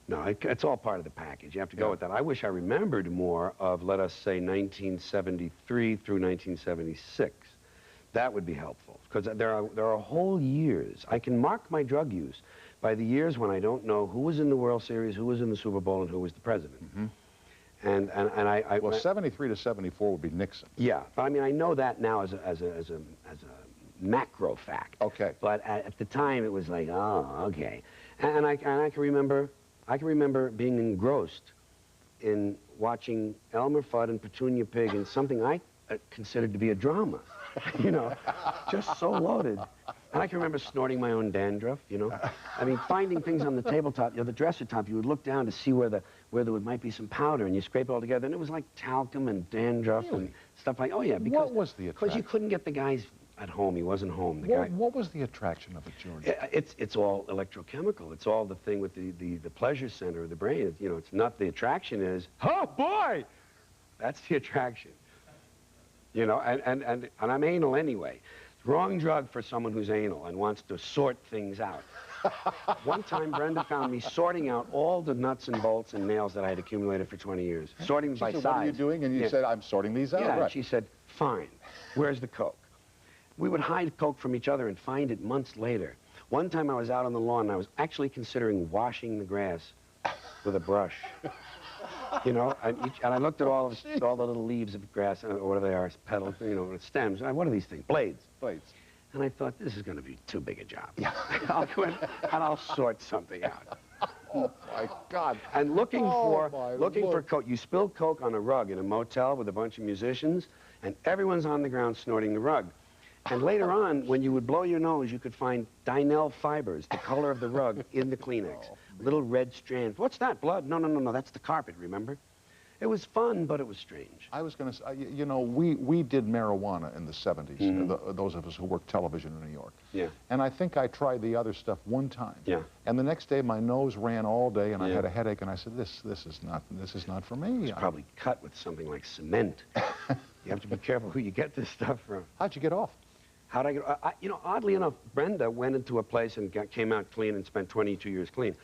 No, it's all part of the package. You have to go with that. I wish I remembered more of, let us say, 1973 through 1976. That would be helpful, because there are whole years. I can mark my drug use by the years when I don't know who was in the World Series, who was in the Super Bowl, and who was the president. Well, 73 to 74 would be Nixon. Yeah, but I mean, I know that now as a macro fact. Okay. But at the time, it was like, oh, okay. And I can remember being engrossed in watching Elmer Fudd and Petunia Pig in something I considered to be a drama. You know, just so loaded. And I can remember snorting my own dandruff, you know. I mean, finding things on the tabletop, you know, the dresser top, you would look down to see where there might be some powder, and you scrape it all together, and it was like talcum and dandruff and stuff like, oh yeah. Because, what was the attraction? Because you couldn't get the guys at home. He wasn't home. The guy. What was the attraction of it, George? It's all electrochemical. It's all the thing with the pleasure center of the brain. You know, it's not the attraction is, oh boy, that's the attraction. You know, and I'm anal anyway. Wrong drug for someone who's anal and wants to sort things out. One time, Brenda found me sorting out all the nuts and bolts and nails that I had accumulated for 20 years. Sorting them by size. What are you doing? And you said, I'm sorting these out. Yeah, right. And she said, fine. Where's the Coke? We would hide Coke from each other and find it months later. One time I was out on the lawn and I was actually considering washing the grass with a brush. You know, and I looked at all the little leaves of grass, or whatever they are, petals, you know, stems. What are these things? Blades. Blades. And I thought, this is going to be too big a job. Yeah. I'll go in and I'll sort something out. Oh, my God. And looking for Coke. You spill Coke on a rug in a motel with a bunch of musicians, and everyone's on the ground snorting the rug. And later on, when you would blow your nose, you could find Dynel fibers, the color of the rug, in the Kleenex. Little red strands. What's that, blood? No, that's the carpet, remember? It was fun, but it was strange. I was going to say, you know, we did marijuana in the 70s, those of us who worked television in New York. Yeah. And I think I tried the other stuff one time. Yeah. And the next day, my nose ran all day, and I had a headache, and I said, this is not for me. It's probably cut with something like cement. You have to be careful who you get this stuff from. How'd you get off? How'd I get off? You know, oddly enough, Brenda went into a place and came out clean and spent 22 years clean.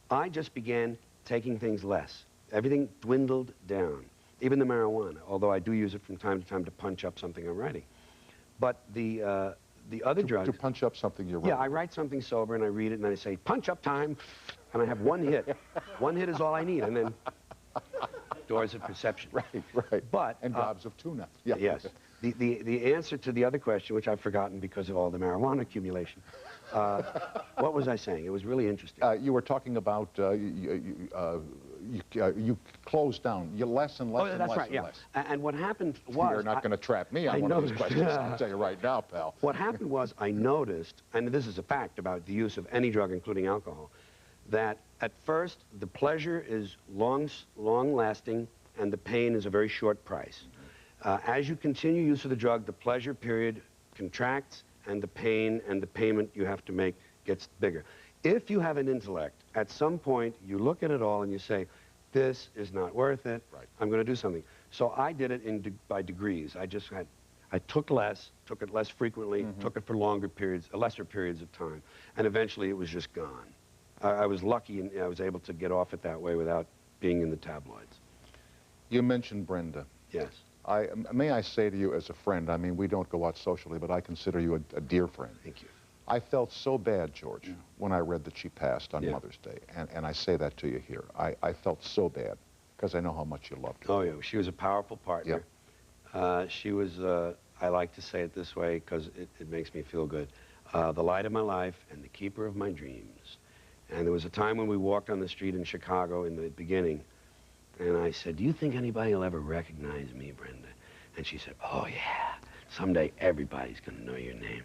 I just began taking things less. Everything dwindled down, even the marijuana, although I do use it from time to time to punch up something I'm writing. But the other drugs... To punch up something you're writing? Yeah, I write something sober, and I read it, and then I say, punch up time, and I have one hit. One hit is all I need, and then doors of perception. Right. But... And gobs of tuna. Yeah. Yes. The answer to the other question, which I've forgotten because of all the marijuana accumulation, what was I saying? It was really interesting. You were talking about you closed down. You less and less and less and less. And what happened was... You're not going to trap me on one of these questions, I'll tell you right now, pal. What happened was I noticed, and this is a fact about the use of any drug, including alcohol, that at first the pleasure is long-lasting and the pain is a very short price. As you continue use of the drug, the pleasure period contracts and the pain and the payment you have to make gets bigger. If you have an intellect, at some point you look at it all and you say, this is not worth it, I'm going to do something. So I did it by degrees. I took it less frequently, took it for longer periods, lesser periods of time, and eventually it was just gone. I was lucky and I was able to get off it that way without being in the tabloids. You mentioned Brenda. Yes. May I say to you as a friend, I mean, we don't go out socially, but I consider you a dear friend. Thank you. I felt so bad, George, when I read that she passed on Mother's Day, and I say that to you here. I felt so bad, because I know how much you loved her. Oh, yeah, she was a powerful partner. Yep. She was, I like to say it this way, because it makes me feel good, the light of my life and the keeper of my dreams. And there was a time when we walked on the street in Chicago in the beginning, and I said, do you think anybody will ever recognize me, Brenda? And she said, oh, yeah. Someday everybody's going to know your name.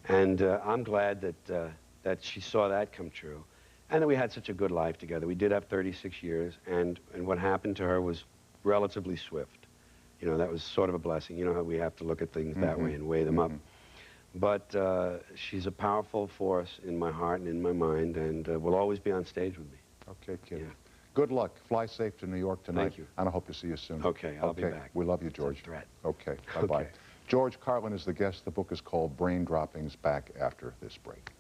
And I'm glad that she saw that come true. And that we had such a good life together. We did have 36 years, and what happened to her was relatively swift. You know, that was sort of a blessing. You know how we have to look at things that way and weigh them up. But she's a powerful force in my heart and in my mind, and will always be on stage with me. Okay, kid. Yeah. Good luck. Fly safe to New York tonight. Thank you. And I hope to see you soon. Okay, I'll be back. We love you, George. It's a threat. Okay, bye-bye. Okay. George Carlin is the guest. The book is called Brain Droppings. Back after this break.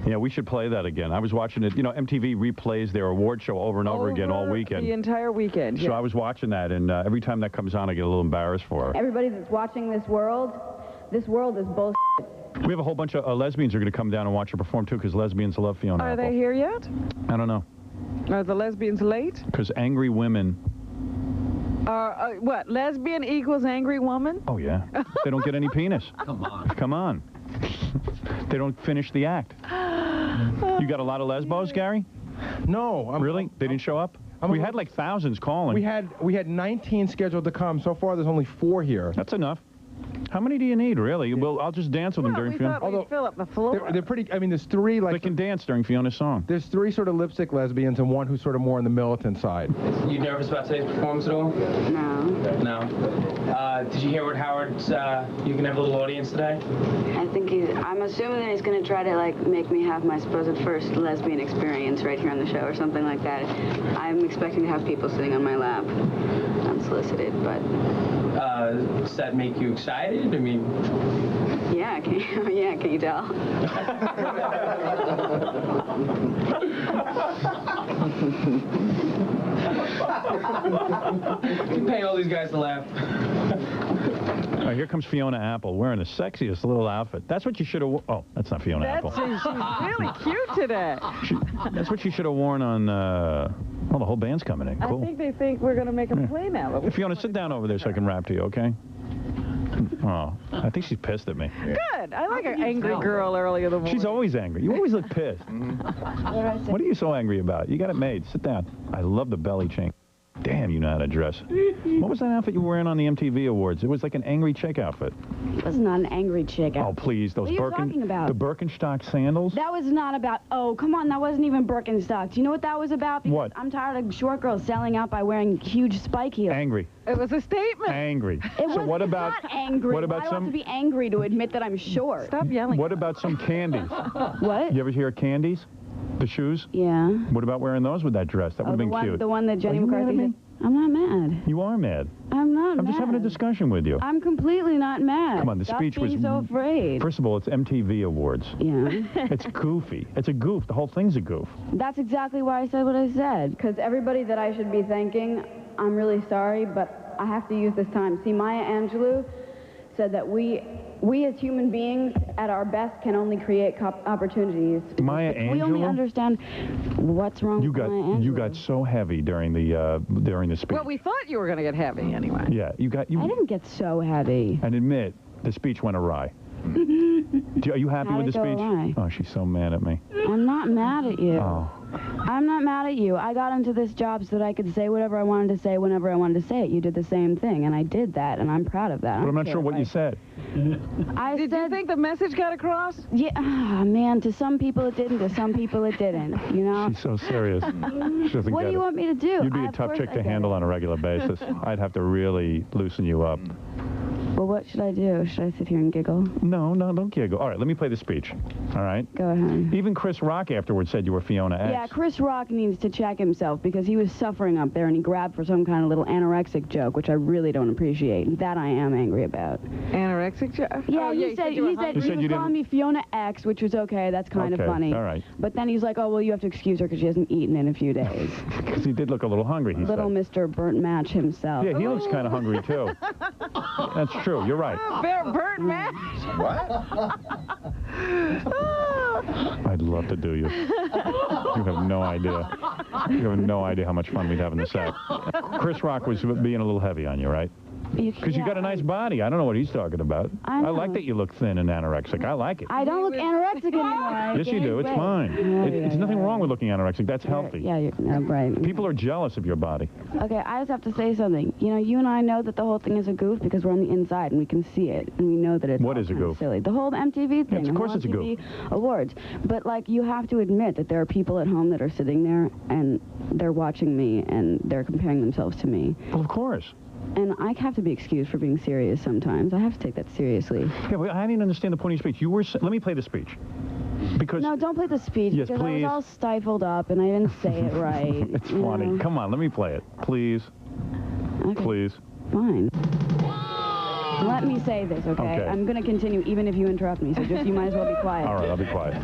Yeah, we should play that again. I was watching it. You know, MTV replays their award show over and over again all weekend. The entire weekend. So I was watching that, and every time that comes on, I get a little embarrassed for her. Everybody that's watching this world is bullshit. We have a whole bunch of lesbians who are going to come down and watch her perform, too, because lesbians love Fiona Are Apple. they here yet? I don't know. Are the lesbians late? Because angry women... what, lesbian equals angry woman? Oh, yeah. They don't get any penis. Come on. Come on. They don't finish the act. You got a lot of lesbos, Gary? No. Really? They didn't show up? We had like thousands calling. We had 19 scheduled to come. So far, there's only 4 here. That's enough. How many do you need, really? Well, I'll just dance with them during Fiona. Although fill up the floor. They're pretty. I mean, there's 3 like. They can dance during Fiona's song. There's 3 sort of lipstick lesbians and 1 who's sort of more on the militant side. You nervous about today's performance at all? No. No. Did you hear what Howard's? You can have a little audience today. I think I'm assuming that he's going to try to, like, make me have my supposed first lesbian experience right here on the show or something like that. I'm expecting to have people sitting on my lap. Unsolicited, but... Does that make you excited? I mean... Yeah, can you tell? You pay all these guys to laugh. All right, here comes Fiona Apple wearing the sexiest little outfit. That's what you should have... Oh, that's not Fiona Apple. She's really cute today. That's what she should have worn on... Well, the whole band's coming in. Cool. I think they think we're going to make a play now. Fiona, sit down over there so I can rap to you, okay? Oh, I think she's pissed at me. Good. I like an angry girl early in the morning. She's always angry. You always look pissed. What are you so angry about? You got it made. Sit down. I love the belly chain. Damn, you know how to dress. What was that outfit you were wearing on the MTV Awards? It was like an angry chick outfit. It was not an angry chick. Oh, please. Those What are you talking about? The Birkenstock sandals? That was not about... Oh, come on. That wasn't even Birkenstock. Do you know what that was about? Because What? I'm tired of short girls selling out by wearing huge spike heels. Angry. It was a statement. Angry. It so was what about... not angry. What about Why do I have to be angry to admit that I'm short? Stop yelling. What about some candies? What? You ever hear of candies? The shoes? Yeah. What about wearing those with that dress? That would have been cute. The one that Jenny Are you mad at McCarthy me? said. I'm not mad. You are mad. I'm not I'm mad. just having a discussion with you. I'm completely not mad. Come on, the Stop speech being was... so afraid. First of all, it's MTV Awards. Yeah. It's goofy. It's a goof. The whole thing's a goof. That's exactly why I said what I said. Because everybody that I should be thanking, I'm really sorry, but I have to use this time. See, Maya Angelou said that we as human beings, at our best, can only create opportunities. Maya If we only Angelou? understand what's wrong with Maya Angelou. You got so heavy during the speech. Well, we thought you were going to get heavy anyway. Yeah, you. I didn't get so heavy. And admit, the speech went awry. Are you happy How'd with the it go speech? awry? Oh, she's so mad at me. I'm not mad at you. Oh. I'm not mad at you. I got into this job so that I could say whatever I wanted to say whenever I wanted to say it. You did the same thing, and I did that, and I'm proud of that. But I'm not sure what you said. Did you think the message got across? Yeah, man, to some people it didn't, to some people it didn't, you know? She's so serious. She doesn't What get do you it. want me to do? You'd be a Of tough course chick I to get handle it. on a regular basis. I'd have to really loosen you up. Well, what should I do? Should I sit here and giggle? No, don't giggle. All right, let me play the speech. All right? Go ahead. Even Chris Rock afterwards said you were Fiona X. Yeah, Chris Rock needs to check himself because he was suffering up there and he grabbed for some kind of little anorexic joke, which I really don't appreciate. That I am angry about. Anorexic joke? Yeah, Oh, he said he was calling me Fiona X, which was okay. That's kind of funny. All right. But then he's like, oh, well, you have to excuse her because she hasn't eaten in a few days. Because he did look a little hungry, he Little said. Mr. Burnt Match himself. Yeah, he looks kind of hungry, too. That's true. You're right. Burnt match. I'd love to do you. You have no idea. You have no idea how much fun we'd have in the set. Chris Rock was being a little heavy on you, right? Because you got a nice body. I don't know what he's talking about. I know. like that you look thin and anorexic. I like it. I don't look anorexic anymore. Yes, you do. It's fine. It's nothing wrong with looking anorexic. That's healthy. Yeah, you're right. People are jealous of your body. Okay, I just have to say something. You know, you and I know that the whole thing is a goof because we're on the inside and we can see it and we know that it's What is a goof? silly. The whole MTV thing. Yes, of course the it's a whole MTV Awards. But like, you have to admit that there are people at home that are sitting there and they're watching me and they're comparing themselves to me. Well, of course. And I have to be excused for being serious sometimes. I have to take that seriously. Yeah, well, I didn't understand the point of your speech. You were. Let me play the speech. Because No, don't play the speech Yes, because please. I was all stifled up and I didn't say it right. It's you funny. know? Come on, let me play it. Please. Okay. Please. Fine. Let me say this, okay? Okay. I'm going to continue even if you interrupt me, so just you might as well be quiet. All right, I'll be quiet.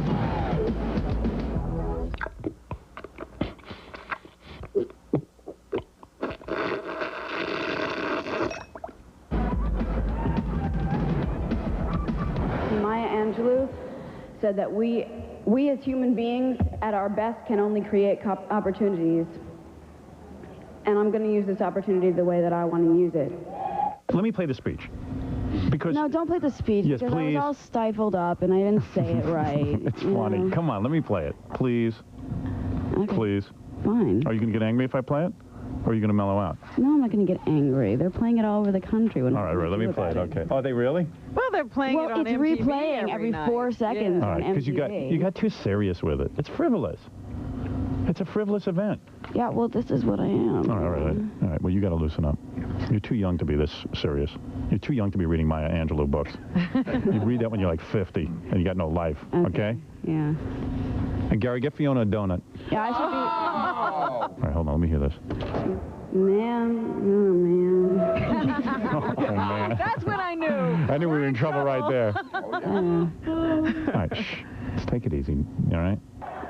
said that we as human beings at our best can only create opportunities. And I'm going to use this opportunity the way that I want to use it. Let me play the speech. Because no, don't play the speech, yes, because please. I was all stifled up and I didn't say it right. It's funny. Know? Come on, let me play it. Please. Okay. Please. Fine. Are you going to get angry if I play it? Or are you going to mellow out? No, I'm not going to get angry. They're playing it all over the country. All right, let me play it. Okay. Oh, are they really? Well, they're playing it on it's MTV replaying every night. 4 seconds All on right, because MTV. you got too serious with it. It's frivolous. It's a frivolous event. Yeah, well, this is what I am. All right. Well, you got to loosen up. You're too young to be this serious. You're too young to be reading Maya Angelou books. You read that when you're like 50 and you got no life. Okay? Yeah. And Gary, get Fiona a donut. Yeah, I should be. All right, hold on. Let me hear this. Man. Oh, man. That's when I knew. I knew we were in trouble right there. All right, shh. Let's take it easy. All right?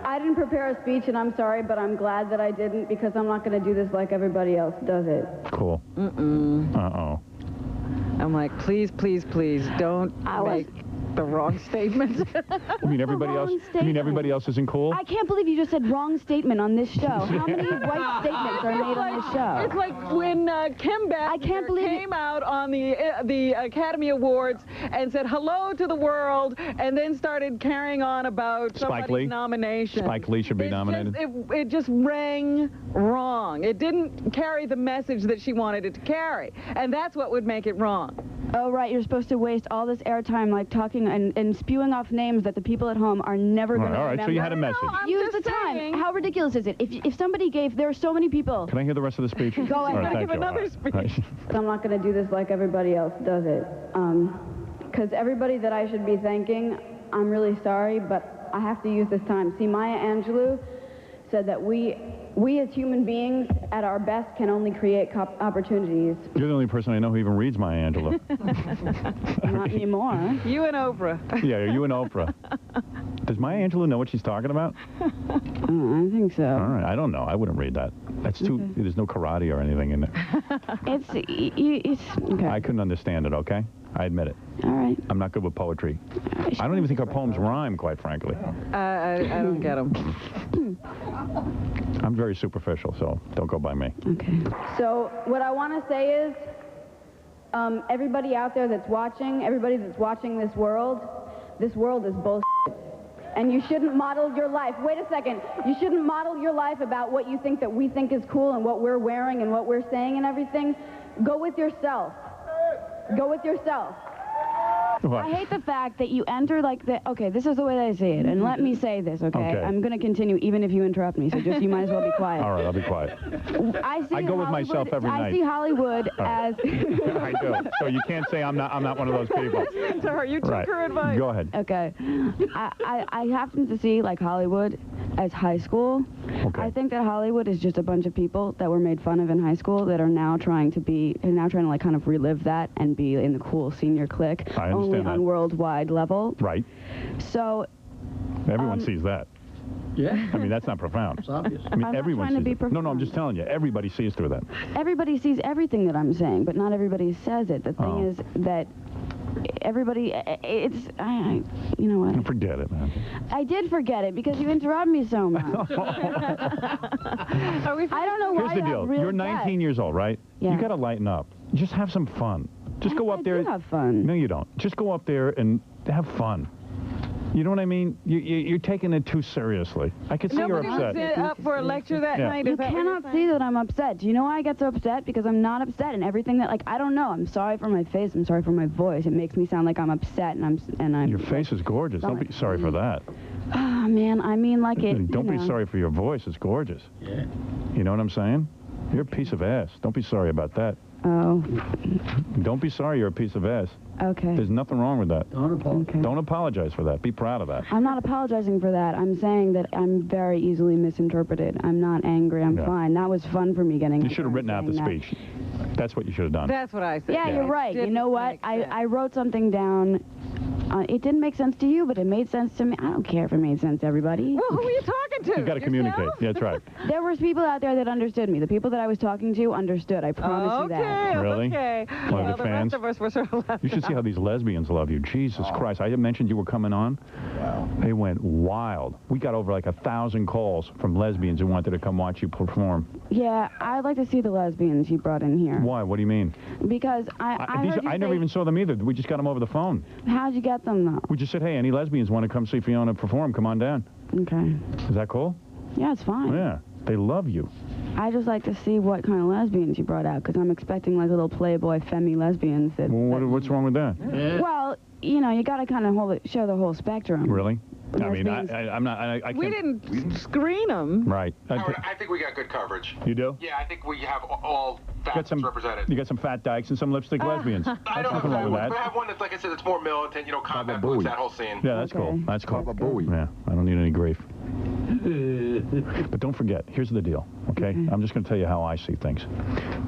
I didn't prepare a speech, and I'm sorry, but I'm glad that I didn't, because I'm not going to do this like everybody else does it. Cool. Uh-oh. I'm like, please, please, please, don't make the wrong statement. You mean everybody else? You mean everybody else isn't cool? I can't believe you just said wrong statement on this show. How many right statements are made on this show? It's like when Kim Basinger came out on the Academy Awards and said hello to the world, and then started carrying on about somebody's nomination. Spike Lee should be nominated. It just rang wrong. It didn't carry the message that she wanted it to carry, and that's what would make it wrong. Oh, right. You're supposed to waste all this airtime, like, talking and spewing off names that the people at home are never going to remember. All right, so you had a message. Use the time. How ridiculous is it? If somebody gave, there are so many people. Can I hear the rest of the speech? Go ahead. Right, Give another speech. But I'm not going to do this like everybody else does it. Because everybody that I should be thanking, I'm really sorry, but I have to use this time. See, Maya Angelou said that we as human beings at our best can only create opportunities. You're the only person I know who even reads Maya Angelou. Not anymore. You and Oprah. Yeah, you and Oprah. Does Maya Angelou know what she's talking about? I think so. All right, I don't know. I wouldn't read that. That's too. Okay. There's no karate or anything in there. It's okay. I couldn't understand it. Okay, I admit it. All right. I'm not good with poetry. I don't even think her poems rhyme, quite frankly. I don't get them. I'm very superficial, so don't go by me. Okay. So what I want to say is, everybody out there that's watching, everybody that's watching this world is bullshit. And you shouldn't model your life. Wait a second. You shouldn't model your life about what you think that we think is cool and what we're wearing and what we're saying and everything. Go with yourself. Go with yourself. What? I hate the fact that you enter like the... Okay, this is the way that I see it, and let me say this, okay? I'm going to continue even if you interrupt me, so just you might as well be quiet. All right, I'll be quiet. I go with myself every night. I see Hollywood as... I do. So you can't say I'm not one of those people. Listen to her. You took her advice. Go ahead. Okay. I happen to see, like, Hollywood as high school. Okay. I think that Hollywood is just a bunch of people that were made fun of in high school that are now trying to like kind of relive that and be in the cool senior clique. I understand only that. on worldwide level. Right. So... Everyone sees that. Yeah. I mean, that's not profound. It's obvious. I mean, I'm not everyone trying to sees be it. No, I'm just telling you. Everybody sees through that. Everybody sees everything that I'm saying, but not everybody says it. The thing is that everybody, you know what? Forget it, man. I did forget it because you interrupt me so much. I don't know why. Here's the deal. You're 19 years old, right? Yeah. You got to lighten up. Just have some fun. Just go up there. I do have fun. No, you don't. Just go up there and have fun. You know what I mean? You're taking it too seriously. I could see you're upset. Nobody was up for a lecture that night. You cannot see that I'm upset. Do you know why I get so upset? Because I'm not upset, and everything that, like, I don't know. I'm sorry for my face. I'm sorry for my voice. It makes me sound like I'm upset, and I'm. Your face is gorgeous. Don't be sorry for that. Oh man, I mean, like it. Don't be sorry for your voice. It's gorgeous. Yeah. You know what I'm saying? You're a piece of ass. Don't be sorry about that. Oh. Don't be sorry you're a piece of ass. Okay. There's nothing wrong with that. Don't apologize. Okay. Don't apologize for that. Be proud of that. I'm not apologizing for that. I'm saying that I'm very easily misinterpreted. I'm not angry. I'm fine. That was fun for me getting. You should have written out the speech. That's what you should have done. That's what I said. Yeah, you're right. You know what? I wrote something down. It didn't make sense to you, but it made sense to me. I don't care if it made sense to everybody. Well, who are you talking trying to. You got to communicate. Yeah, that's right. There was people out there that understood me. The people that I was talking to understood. I promise you that. Really? Okay. One Well, of the the fans? rest of us were sort of left You should see out. how these lesbians love you. Jesus Christ. I mentioned you were coming on. Wow. They went wild. We got over like 1,000 calls from lesbians who wanted to come watch you perform. Yeah, I'd like to see the lesbians you brought in here. Why? What do you mean? Because I never even saw them either. We just got them over the phone. How'd you get them, though? We just said, hey, any lesbians want to come see Fiona perform? Come on down. Okay. Is that cool? Yeah, it's fine. Yeah. They love you. I just like to see what kind of lesbians you brought out, because I'm expecting like little Playboy femme lesbians. Well, what's wrong with that? Well, you know, you got to kind of show the whole spectrum. Really? I mean, I'm not. I can't. We didn't screen them. Right. Howard, I think we got good coverage. You do? Yeah, I think we have all facts represented. You got some fat dykes and some lipstick lesbians. I don't Nothing wrong with but I that. have one that's, like I said, it's more militant, you know, combat boots, that whole scene. Yeah, that's cool. That's cool. Yeah, I don't need any grief. But don't forget, here's the deal, okay? I'm just going to tell you how I see things.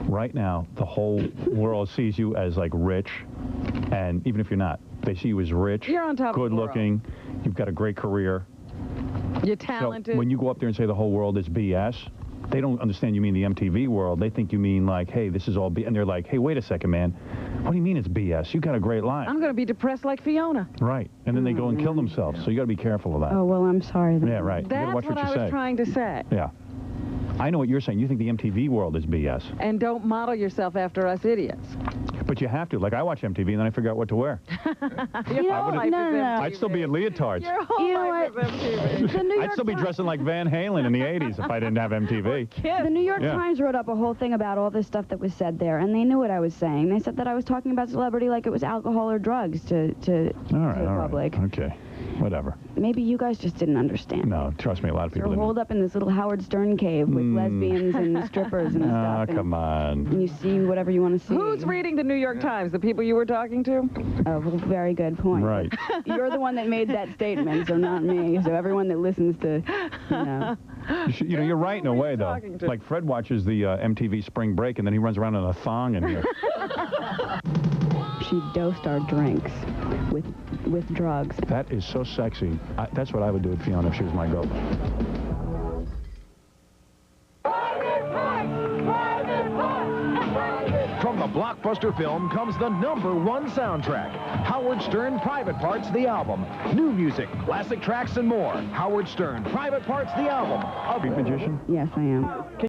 Right now, the whole world sees you as, like, rich, and even if you're not, they see you as rich, You're on top of the good-looking, you've got a great career. You're talented. So when you go up there and say the whole world is BS, they don't understand you mean the MTV world. They think you mean, like, hey, this is all BS. And they're like, hey, wait a second, man. What do you mean it's BS? You got a great line. I'm going to be depressed like Fiona. Right. And then they go and kill themselves. So you got to be careful of that. Oh, well, I'm sorry. Yeah, right. That's you gotta watch what what I you was say. trying to say. Yeah. I know what you're saying. You think the MTV world is BS. And don't model yourself after us idiots. But you have to. Like, I watch MTV and then I figure out what to wear. Your whole life is MTV. I'd still be in leotards. Your whole life is MTV. I'd still be dressing like Van Halen in the 80s if I didn't have MTV. The New York Times wrote up a whole thing about all this stuff that was said there, and they knew what I was saying. They said that I was talking about celebrity like it was alcohol or drugs to the public. Okay. Whatever. Maybe you guys just didn't understand. No, trust me, a lot of people You're didn't. holed up in this little Howard Stern cave with lesbians and strippers and stuff. Oh, come on. And you see whatever you want to see. Who's reading the New York Times? The people you were talking to? Oh, well, very good point. Right. You're the one that made that statement, so not me. So everyone that listens to, you know. You know, you're right in a way, though. Like, Fred watches the MTV Spring Break, and then he runs around in a thong in here. She dosed our drinks with drugs. That is so sexy. That's what I would do with Fiona if she was my girlfriend. From the blockbuster film comes the #1 soundtrack. Howard Stern Private Parts, the album. New music, classic tracks, and more. Howard Stern Private Parts, the album. Magician? Yes, I am.